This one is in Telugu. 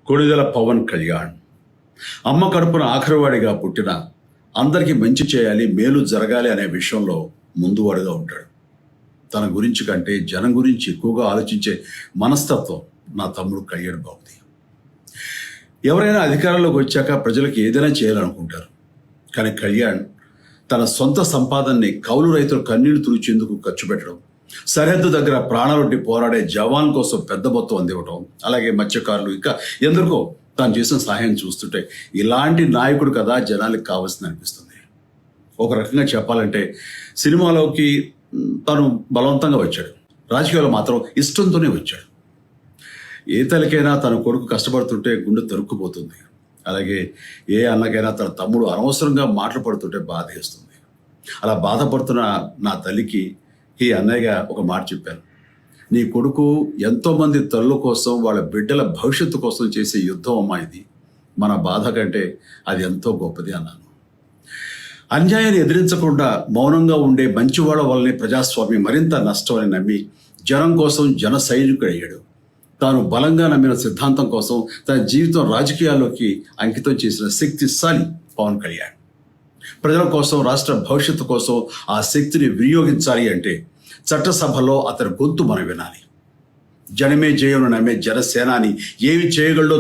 కొణిదెల పవన్ కళ్యాణ్ అమ్మ కడుపున ఆఖరివాడిగా పుట్టిన అందరికీ మంచి చేయాలి, మేలు జరగాలి అనే విషయంలో ముందువాడుగా ఉంటాడు. తన గురించి కంటే జనం గురించి ఎక్కువగా ఆలోచించే మనస్తత్వం నా తమ్ముడు కళ్యాణ్ బాబుది. ఎవరైనా అధికారంలోకి వచ్చాక ప్రజలకు ఏదైనా చేయాలనుకుంటారు. కానీ కళ్యాణ్ తన సొంత సంపాదనని కౌలు రైతులు కన్నీళ్లు తుడిచేందుకు ఖర్చు పెట్టడం, సరిహద్దు దగ్గర ప్రాణాలొడ్డి పోరాడే జవాన్ కోసం పెద్ద మొత్తం అందివ్వటం, అలాగే మత్స్యకారులు ఇంకా ఎందరికో తాను చేసిన సహాయం చూస్తుంటే ఇలాంటి నాయకుడు కదా జనాలకు కావాల్సింది అనిపిస్తుంది. ఒక రకంగా చెప్పాలంటే సినిమాలోకి తను బలవంతంగా వచ్చాడు, రాజకీయాల్లో మాత్రం ఇష్టంతోనే వచ్చాడు. ఏ తల్లికైనా తన కొడుకు కష్టపడుతుంటే గుండె తరుక్కుపోతుంది. అలాగే ఏ అన్నకైనా తన తమ్ముడు అనవసరంగా మాటలు పడుతుంటే బాధేస్తుంది. అలా బాధపడుతున్న నా తల్లికి ఈ అన్నయ్యగా ఒక మాట చెప్పాను. నీ కొడుకు ఎంతోమంది తల్లుల కోసం, వాళ్ళ బిడ్డల భవిష్యత్తు కోసం చేసే యుద్ధం అమ్మా ఇది. మన బాధ కంటే అది ఎంతో గొప్పది అన్నాను. అన్యాయాన్ని ఎదిరించకుండా మౌనంగా ఉండే మంచివాళ్ళ వల్లనే ప్రజాస్వామ్యం మరింత నష్టం అని నమ్మి జనం కోసం జన సైనికుడు అయ్యాడు. తాను బలంగా నమ్మిన సిద్ధాంతం కోసం తన జీవితం రాజకీయాల్లోకి అంకితం చేసిన శక్తిశాలి పవన్ కళ్యాణ్. ప్రజల కోసం, రాష్ట్ర భవిష్యత్తు కోసం ఆ శక్తిని వినియోగించాలి అంటే చట్టసభలో అతని గొంతు మనం వినాలి. జనమే జయమును నమ్మే జనసేనాని ఏమి చేయగలడో